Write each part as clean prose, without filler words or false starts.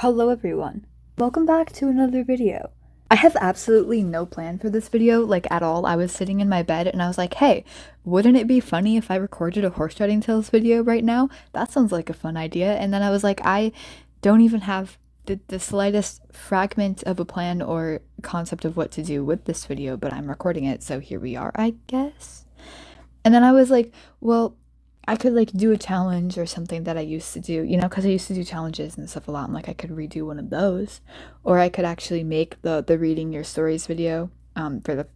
Hello everyone, welcome back to another video. I have absolutely no plan for this video, like at all. I was sitting in my bed and I was like, hey, wouldn't it be funny if I recorded a horse riding tales video right now? That sounds like a fun idea. And then I was like, I don't even have the slightest fragment of a plan or concept of what to do with this video, but I'm recording it, so here we are, I guess. And then I was like, well, I could like do a challenge or something that I used to do, because I used to do challenges and stuff a lot. And like I could redo one of those, or I could actually make the reading your stories video for the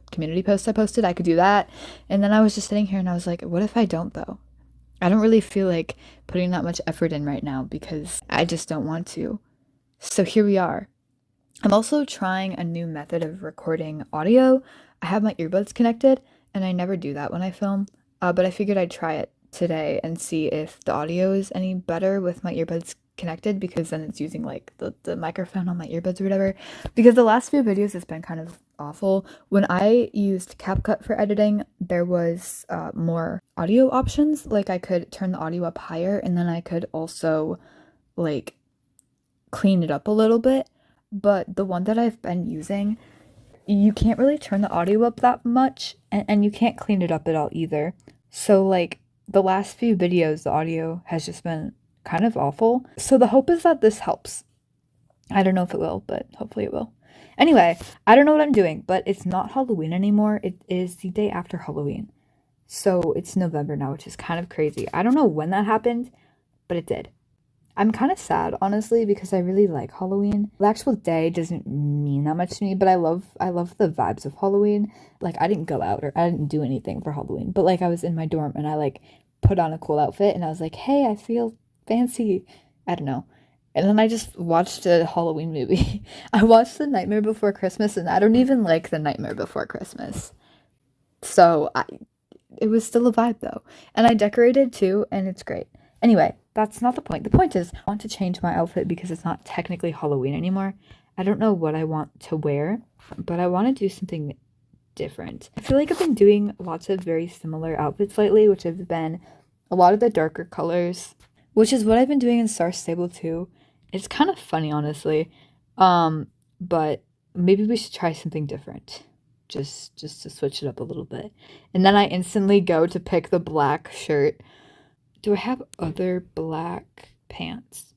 community post I posted. I could do that. And then I was just sitting here and I was like, what if I don't though? I don't really feel like putting that much effort in right now because I just don't want to. So here we are. I'm also trying a new method of recording audio. I have my earbuds connected, and I never do that when I film, but I figured I'd try it today and see if the audio is any better with my earbuds connected, because then it's using like the microphone on my earbuds or whatever. Because the last few videos it's been kind of awful. When I used CapCut for editing, there was more audio options. Like I could turn the audio up higher, and then I could also like clean it up a little bit. But the one that I've been using, you can't really turn the audio up that much, and you can't clean it up at all either. So like the last few videos, the audio has just been kind of awful. So the hope is that this helps. I don't know if it will, but hopefully it will. Anyway, I don't know what I'm doing, but it's not Halloween anymore. It is the day after Halloween. So it's November now, which is kind of crazy. I don't know when that happened, but it did. I'm kind of sad, honestly, because I really like Halloween. The actual day doesn't mean that much to me, but I love the vibes of Halloween. Like, I didn't go out or I didn't do anything for Halloween, but like I was in my dorm and I like put on a cool outfit and I was like, hey, I feel fancy. I don't know. And then I just watched a Halloween movie. I watched The Nightmare Before Christmas, and I don't even like The Nightmare Before Christmas. It was still a vibe though. And I decorated too, and it's great. Anyway, that's not the point. The point is, I want to change my outfit because it's not technically Halloween anymore. I don't know what I want to wear, but I want to do something different. I feel like I've been doing lots of very similar outfits lately, which have been a lot of the darker colors, which is what I've been doing in Star Stable too. It's kind of funny, honestly. But maybe we should try something different. Just to switch it up a little bit. And then I instantly go to pick the black shirt. Do I have other black pants?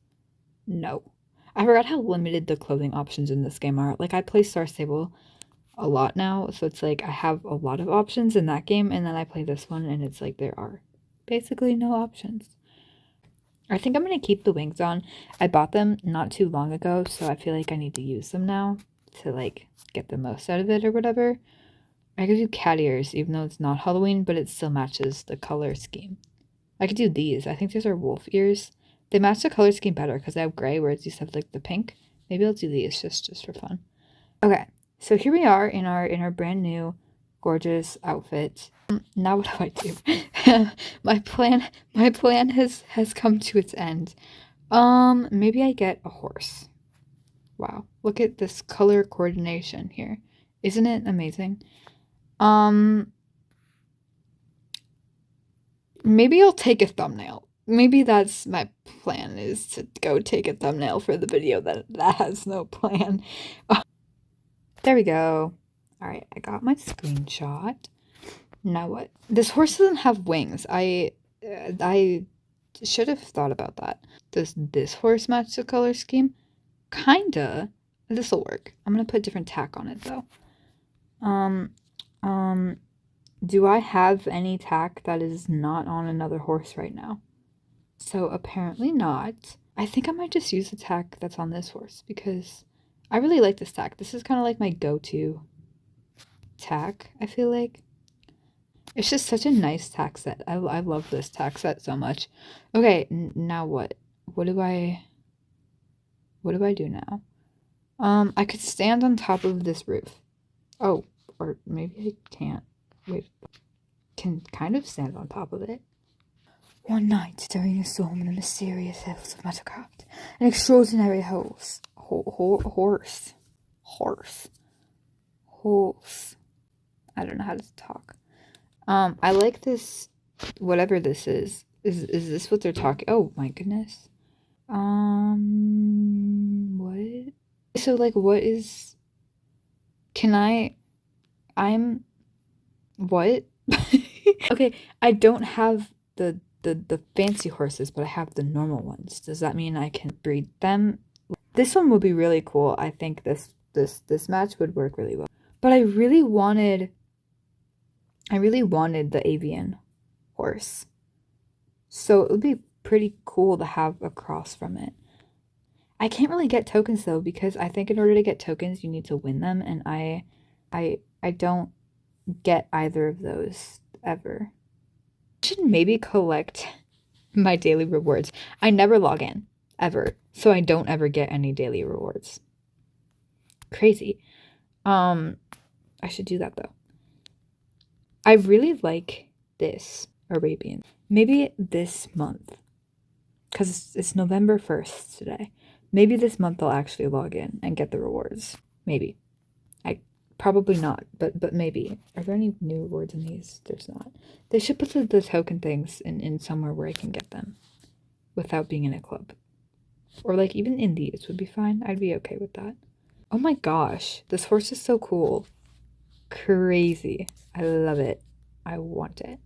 No. I forgot how limited the clothing options in this game are. Like, I play Star Stable a lot now, so it's like I have a lot of options in that game, and then I play this one, and it's like there are basically no options. I think I'm going to keep the wings on. I bought them not too long ago, so I feel like I need to use them now to, like, get the most out of it or whatever. I could do cat ears, even though it's not Halloween, but it still matches the color scheme. I could do these. I think these are wolf ears. They match the color scheme better because they have gray, whereas these have like the pink. Maybe I'll do these just for fun. Okay, so here we are in our brand new, gorgeous outfit. Now what do I do? my plan has come to its end. Maybe I get a horse. Wow, look at this color coordination here. Isn't it amazing? Maybe I'll take a thumbnail. Maybe that's my plan, is to go take a thumbnail for the video that has no plan. There we go. All right, I got my screenshot. Now what? This horse doesn't have wings. I should have thought about that. Does this horse match the color scheme? Kinda. This'll work. I'm gonna put different tack on it though. Do I have any tack that is not on another horse right now? So apparently not. I think I might just use the tack that's on this horse because I really like this tack. This is kind of like my go-to tack, I feel like. It's just such a nice tack set. I love this tack set so much. Okay, now what? What do I do now? I could stand on top of this roof. Oh, or maybe I can't. Wait, can kind of stand on top of it. One night, during a storm in the mysterious hills of Metalcraft, an extraordinary horse. I don't know how to talk. I like this, whatever this is. Is this what they're talking? Oh my goodness. What? So, like, what is... What? Okay, I don't have the fancy horses, but I have the normal ones. Does that mean I can breed them? This one would be really cool. I think this match would work really well. But I really wanted the avian horse. So it would be pretty cool to have a cross from it. I can't really get tokens though, because I think in order to get tokens you need to win them, and I don't get either of those ever. I should maybe collect my daily rewards. I never log in ever, so I don't ever get any daily rewards. Crazy. I should do that though. I really like this Arabian. Maybe this month, because it's November 1st today. Maybe this month I'll actually log in and get the rewards. Maybe. Probably not, but maybe. Are there any new rewards in these? There's not. They should put the token things in somewhere where I can get them without being in a club. Or like even in these would be fine. I'd be okay with that. Oh my gosh, this horse is so cool. Crazy. I love it. I want it.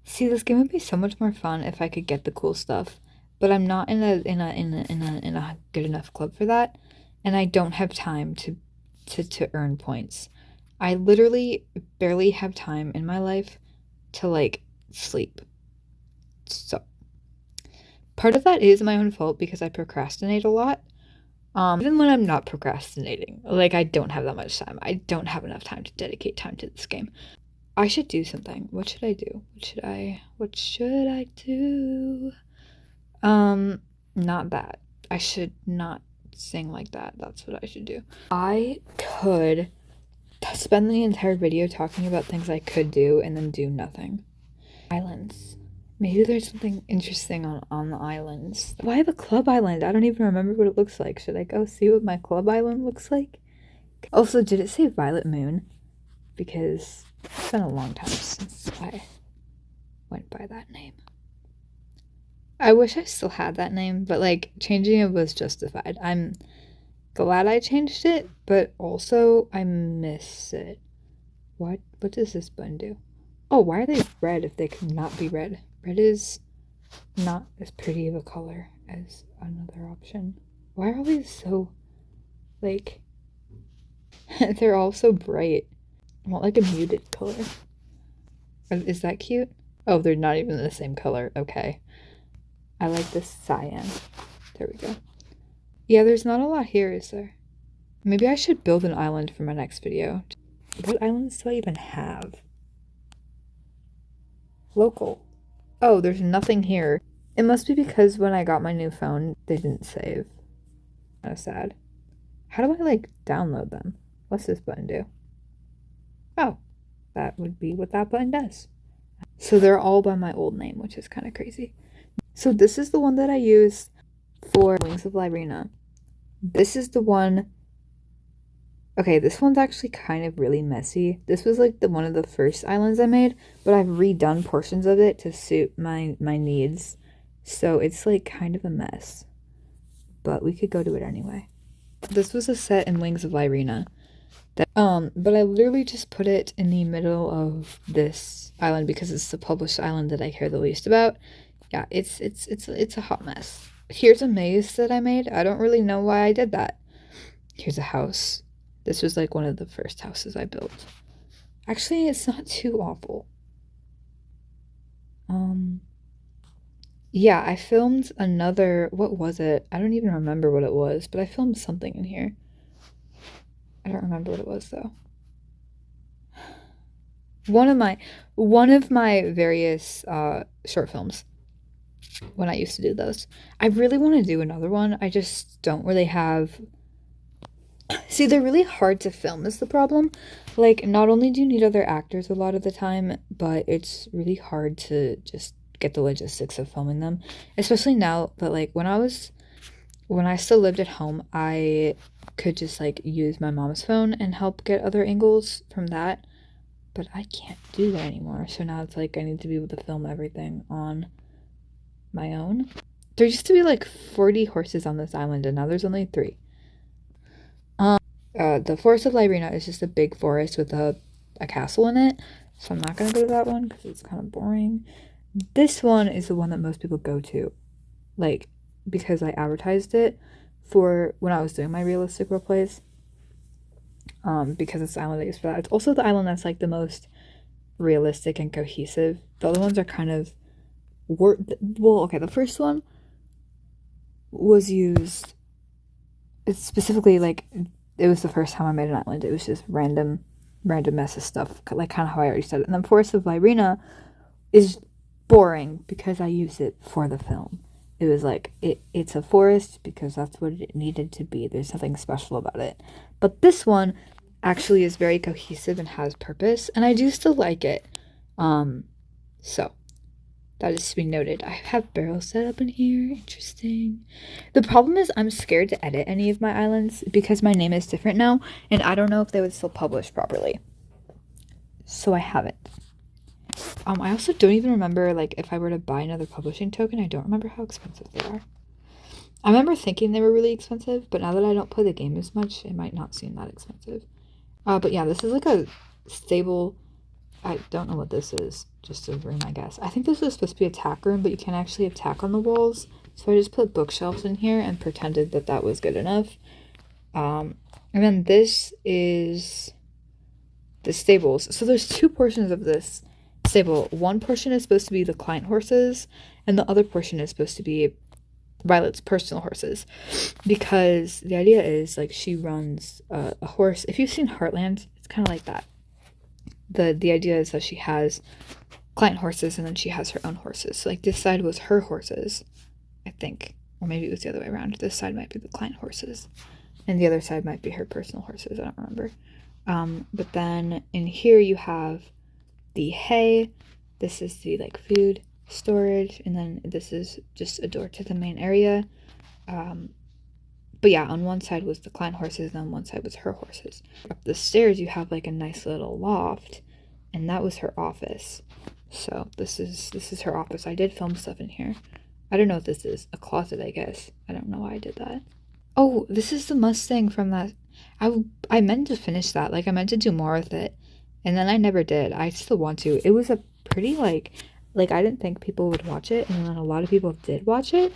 See, this game would be so much more fun if I could get the cool stuff, but I'm not in a good enough club for that, and I don't have time to earn points. I literally barely have time in my life to like sleep. So part of that is my own fault because I procrastinate a lot. Even when I'm not procrastinating, like I don't have that much time. I don't have enough time to dedicate time to this game. I should do something. What should I do? What should I do? Not that. I should not sing like that. That's what I should do. I could spend the entire video talking about things I could do and then do nothing. Islands. Maybe there's something interesting on the islands. Why have a club island? I don't even remember what it looks like. Should I go see what my club island looks like? Also, did it say Violet Moon? Because it's been a long time since I went by that name. I wish I still had that name, but like changing it was justified. I'm glad I changed it, but also I miss it. What does this button do? Oh, why are they red if they could not be red? Red is not as pretty of a color as another option. Why are all these so like they're all so bright? I want like a muted color. Is that cute? Oh, they're not even the same color. Okay. I like this cyan. There we go. Yeah, there's not a lot here, is there? Maybe I should build an island for my next video. What islands do I even have? Local. Oh, there's nothing here. It must be because when I got my new phone, they didn't save. Kind of sad. How do I, like, download them? What's this button do? Oh, that would be what that button does. So they're all by my old name, which is kind of crazy. So this is the one that I use for Wings of Lyrena. This is the one... Okay, this one's actually kind of really messy. This was like one of the first islands I made, but I've redone portions of it to suit my needs. So it's like kind of a mess. But we could go to it anyway. This was a set in Wings of Lyrena. But I literally just put it in the middle of this island because it's the published island that I care the least about. Yeah, it's a hot mess. Here's a maze that I made. I don't really know why I did that. Here's a house. This was like one of the first houses I built. Actually, it's not too awful. Yeah, I filmed another, what was it? I don't even remember what it was, but I filmed something in here. I don't remember what it was though. One of my various short films when I used to do those. I really want to do another one. I just don't really have... See, they're really hard to film is the problem. Like, not only do you need other actors a lot of the time, but it's really hard to just get the logistics of filming them. Especially now that, like, when I still lived at home, I could just, like, use my mom's phone and help get other angles from that. But I can't do that anymore. So now it's like I need to be able to film everything on my own. There used to be like 40 horses on this island, and now there's only 3. The forest of Lyrina is just a big forest with a castle in it, so I'm not gonna go to that one because it's kind of boring. This one is the one that most people go to, like, because I advertised it for when I was doing my realistic role plays. Because it's the island I use for that. It's also the island that's like the most realistic and cohesive. The other ones are kind of okay, the first one was used, it's specifically like, it was the first time I made an island. It was just random mess of stuff, like kind of how I already said it. And then Forest of Lyrina is boring because I used it for the film. It was like, it's a forest because that's what it needed to be. There's nothing special about it. But this one actually is very cohesive and has purpose, and I do still like it. So that is to be noted. I have barrels set up in here. Interesting. The problem is I'm scared to edit any of my islands because my name is different now, and I don't know if they would still publish properly. So I haven't. I also don't even remember, like, if I were to buy another publishing token, I don't remember how expensive they are. I remember thinking they were really expensive, but now that I don't play the game as much, it might not seem that expensive. But yeah, this is like a stable, I don't know what this is, just a room, I guess. I think this is supposed to be a tack room, but you can't actually have tack on the walls, so I just put bookshelves in here and pretended that that was good enough. And then this is the stables. So there's 2 portions of this stable. One portion is supposed to be the client horses, and the other portion is supposed to be Violet's personal horses, because the idea is, like, she runs a horse. If you've seen Heartland, it's kind of like that. The idea is that she has client horses and then she has her own horses. So, like, this side was her horses, I think, or maybe it was the other way around. This side might be the client horses and the other side might be her personal horses. I don't remember. But then in here you have the hay. This is the, like, food storage, and then this is just a door to the main area. But yeah, on one side was the client horses, and on one side was her horses. Up the stairs you have like a nice little loft, and that was her office. So this is her office. I did film stuff in here. I don't know what this is. A closet, I guess. I don't know why I did that. Oh, this is the Mustang from that. I meant to finish that. Like, I meant to do more with it, and then I never did. I still want to. It was a pretty, like I didn't think people would watch it, and then a lot of people did watch it,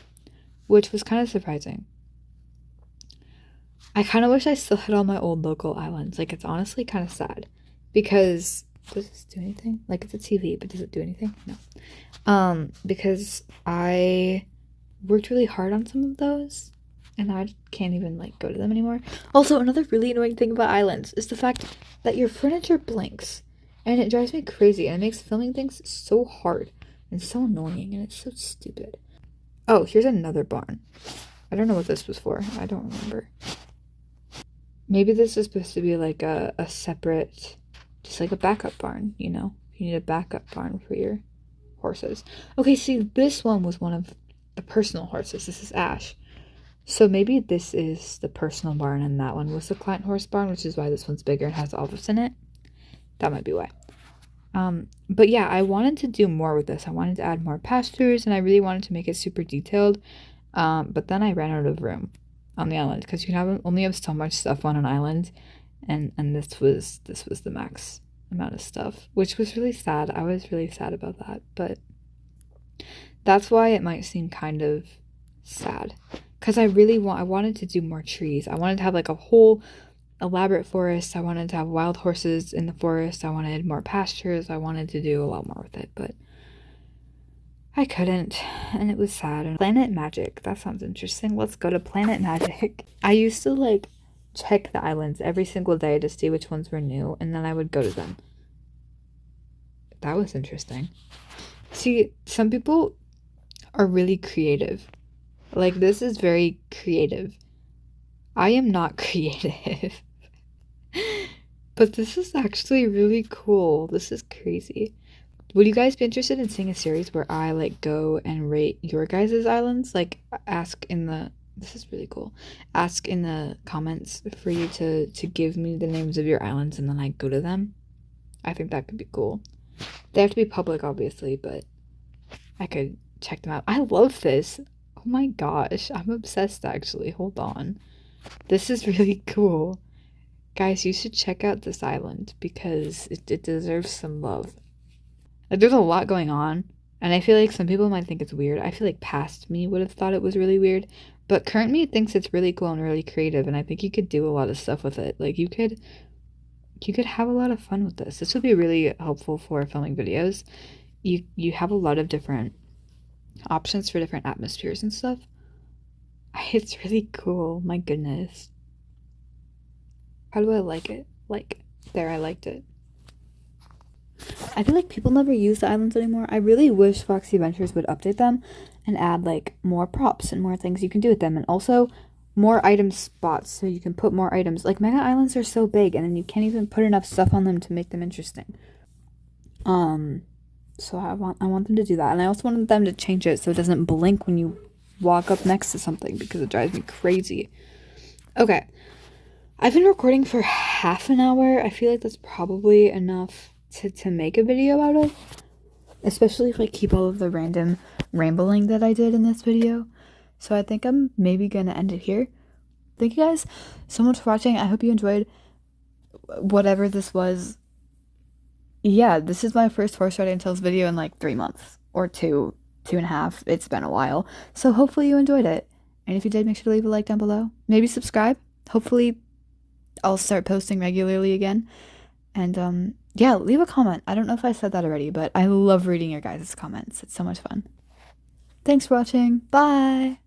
which was kind of surprising. I kind of wish I still had all my old local islands. Like, it's honestly kind of sad, because does this do anything? Like, it's a TV, but does it do anything? No. Because I worked really hard on some of those, and I can't even, like, go to them anymore. Also, another really annoying thing about islands is the fact that your furniture blinks. And it drives me crazy, and it makes filming things so hard and so annoying, and it's so stupid. Oh, here's another barn. I don't know what this was for. I don't remember. Maybe this is supposed to be like a separate, just like a backup barn, you know? You need a backup barn for your horses. Okay, see, this one was one of the personal horses. This is Ash. So maybe this is the personal barn, and that one was the client horse barn, which is why this one's bigger and has olives in it. That might be why. But yeah, I wanted to do more with this. I wanted to add more pastures, and I really wanted to make it super detailed. But then I ran out of room on the island, because you can only have so much stuff on an island, and this was the max amount of stuff, which was really sad. I was really sad about that, but that's why it might seem kind of sad, because I wanted to do more trees. I wanted to have like a whole elaborate forest. I wanted to have wild horses in the forest. I wanted more pastures. I wanted to do a lot more with it, but I couldn't, and it was sad. Planet Magic, that sounds interesting. Let's go to Planet Magic. I used to, like, check the islands every single day to see which ones were new, and then I would go to them. That was interesting. See, some people are really creative. Like, this is very creative. I am not creative. But this is actually really cool. This is crazy. Would you guys be interested in seeing a series where I, like, go and rate your guys' islands? Like, this is really cool. Ask in the comments for you to give me the names of your islands, and then I go to them. I think that could be cool. They have to be public, obviously, but I could check them out. I love this. Oh my gosh, I'm obsessed actually. Hold on. This is really cool. Guys, you should check out this island because it deserves some love. Like, there's a lot going on, and I feel like some people might think it's weird. I feel like past me would have thought it was really weird, but current me thinks it's really cool and really creative, and I think you could do a lot of stuff with it. Like, you could have a lot of fun with this. This would be really helpful for filming videos. You have a lot of different options for different atmospheres and stuff. It's really cool. My goodness. How do I like it? Like, there, I liked it. I feel like people never use the islands anymore. I really wish Foxy Adventures would update them and add like more props and more things you can do with them, and also more item spots so you can put more items. Like, Mega Islands are so big and then you can't even put enough stuff on them to make them interesting. So I want them to do that, and I also wanted them to change it so it doesn't blink when you walk up next to something because it drives me crazy. Okay. I've been recording for half an hour. I feel like that's probably enough to make a video out of, especially if I keep all of the random rambling that I did in this video. So I think I'm maybe gonna end it here. Thank you guys so much for watching. I hope you enjoyed whatever this was. Yeah, this is my first Horse Riding Tales video in like 3 months or 2.5. It's been a while. So hopefully you enjoyed it. And if you did, make sure to leave a like down below. Maybe subscribe. Hopefully I'll start posting regularly again. And yeah, leave a comment. I don't know if I said that already, but I love reading your guys' comments. It's so much fun. Thanks for watching. Bye!